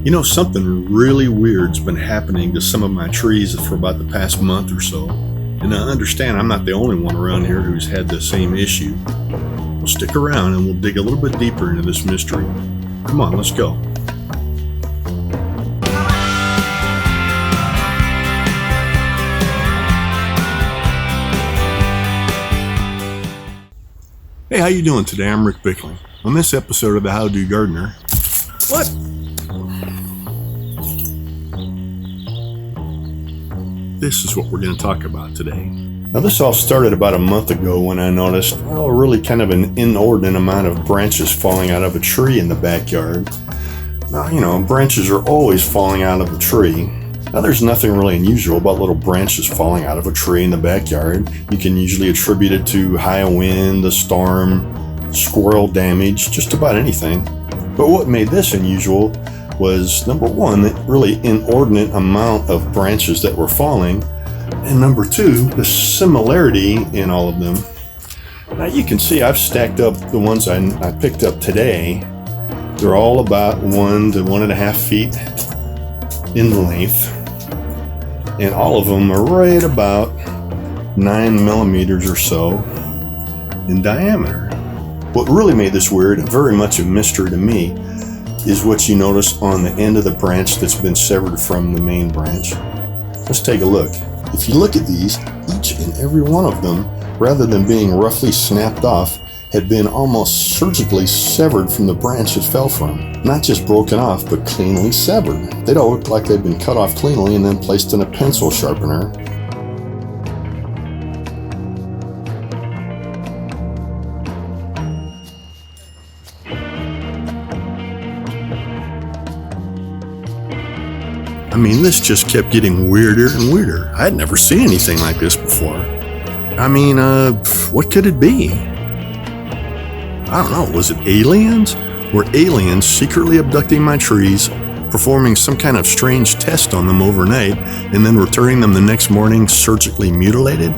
You know, something really weird's been happening to some of my trees for about the past month or so. And I understand I'm not the only one around here who's had the same issue. Well, stick around and we'll dig a little bit deeper into this mystery. Come on, let's go. Hey, how you doing today? I'm Rick Bickling. On this episode of the How Do Gardener... What? This is what we're going to talk about today. Now, this all started about a month ago when I noticed, really kind of an inordinate amount of branches falling out of a tree in the backyard. Now, branches are always falling out of a tree. Now, there's nothing really unusual about little branches falling out of a tree in the backyard. You can usually attribute it to high wind, a storm, squirrel damage, just about anything. But what made this unusual was, number one, the really inordinate amount of branches that were falling, and number two, the similarity in all of them. Now you can see I've stacked up the ones I picked up today. They're all about 1 to 1.5 feet in length, and all of them are right about 9 millimeters or so in diameter. What really made this weird and very much a mystery to me is what you notice on the end of the branch that's been severed from the main branch. Let's take a look. If you look at these, each and every one of them, rather than being roughly snapped off, had been almost surgically severed from the branch it fell from. Not just broken off, but cleanly severed. They don't look like they've been cut off cleanly and then placed in a pencil sharpener. I mean, this just kept getting weirder and weirder. I had never seen anything like this before. What could it be? I don't know, was it aliens? Were aliens secretly abducting my trees, performing some kind of strange test on them overnight, and then returning them the next morning surgically mutilated?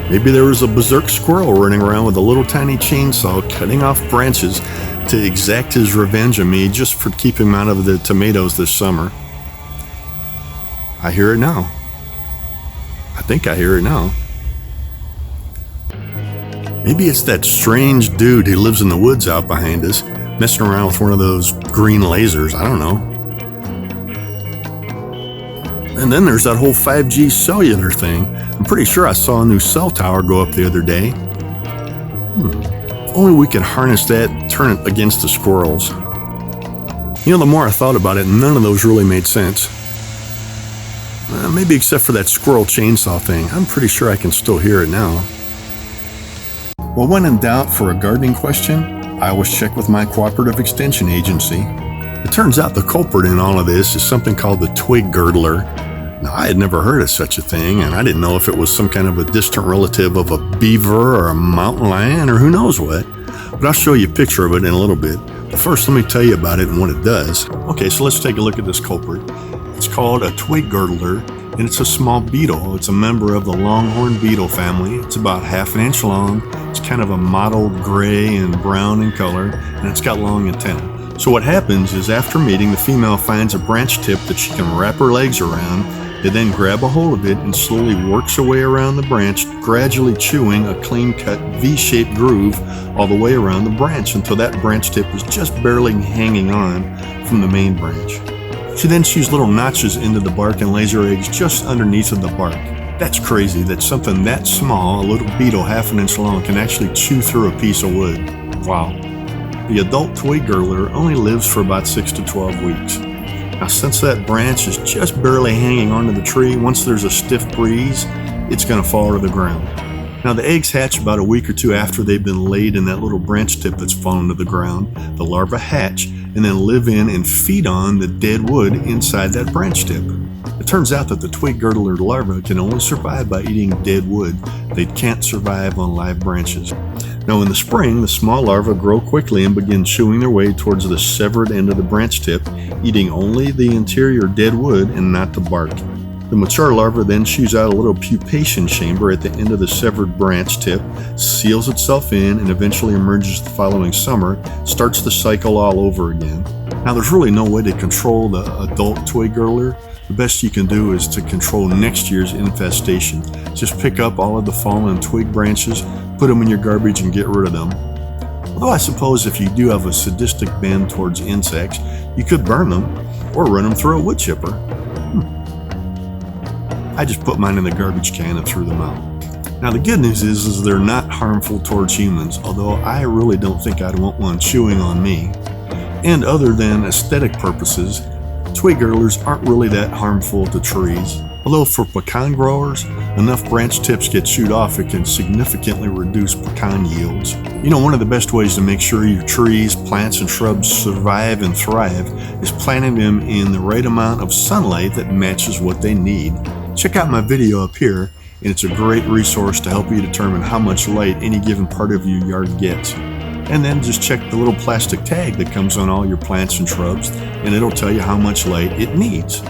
Maybe there was a berserk squirrel running around with a little tiny chainsaw cutting off branches to exact his revenge on me just for keeping him out of the tomatoes this summer. I hear it now. I think I hear it now. Maybe it's that strange dude who lives in the woods out behind us, messing around with one of those green lasers. I don't know. And then there's that whole 5G cellular thing. I'm pretty sure I saw a new cell tower go up the other day. If only we could harness that, turn it against the squirrels. The more I thought about it, none of those really made sense. Maybe except for that squirrel chainsaw thing. I'm pretty sure I can still hear it now. Well, when in doubt for a gardening question, I always check with my cooperative extension agency. It turns out the culprit in all of this is something called the Twig Girdler. Now, I had never heard of such a thing, and I didn't know if it was some kind of a distant relative of a beaver or a mountain lion or who knows what. But I'll show you a picture of it in a little bit. But first, let me tell you about it and what it does. Okay, so let's take a look at this culprit. It's called a Twig Girdler, and it's a small beetle. It's a member of the longhorn beetle family. It's about 1/2 inch long. It's kind of a mottled gray and brown in color, and it's got long antennae. So what happens is after mating, the female finds a branch tip that she can wrap her legs around. They then grab a hold of it and slowly works her way around the branch, gradually chewing a clean-cut V-shaped groove all the way around the branch until that branch tip is just barely hanging on from the main branch. She then chews little notches into the bark and lays her eggs just underneath of the bark. That's crazy that something that small, a little beetle 1/2 inch long, can actually chew through a piece of wood. Wow. The adult Twig Girdler only lives for about 6 to 12 weeks. Now, since that branch is just barely hanging onto the tree, once there's a stiff breeze, it's going to fall to the ground. Now, the eggs hatch about a week or two after they've been laid in that little branch tip that's fallen to the ground. The larvae hatch and then live in and feed on the dead wood inside that branch tip. It turns out that the Twig Girdler larvae can only survive by eating dead wood. They can't survive on live branches. Now in the spring, the small larvae grow quickly and begin chewing their way towards the severed end of the branch tip, eating only the interior dead wood and not the bark. The mature larva then chews out a little pupation chamber at the end of the severed branch tip, seals itself in, and eventually emerges the following summer, starts the cycle all over again. Now there's really no way to control the adult twig girdler. The best you can do is to control next year's infestation. Just pick up all of the fallen twig branches, put them in your garbage and get rid of them. Although I suppose if you do have a sadistic bend towards insects, you could burn them or run them through a wood chipper. I just put mine in the garbage can and threw them out. Now the good news is they're not harmful towards humans, although I really don't think I'd want one chewing on me. And other than aesthetic purposes, twig girdlers aren't really that harmful to trees. Although for pecan growers, enough branch tips get chewed off it can significantly reduce pecan yields. You know, one of the best ways to make sure your trees, plants, and shrubs survive and thrive is planting them in the right amount of sunlight that matches what they need. Check out my video up here, and it's a great resource to help you determine how much light any given part of your yard gets. And then just check the little plastic tag that comes on all your plants and shrubs, and it'll tell you how much light it needs.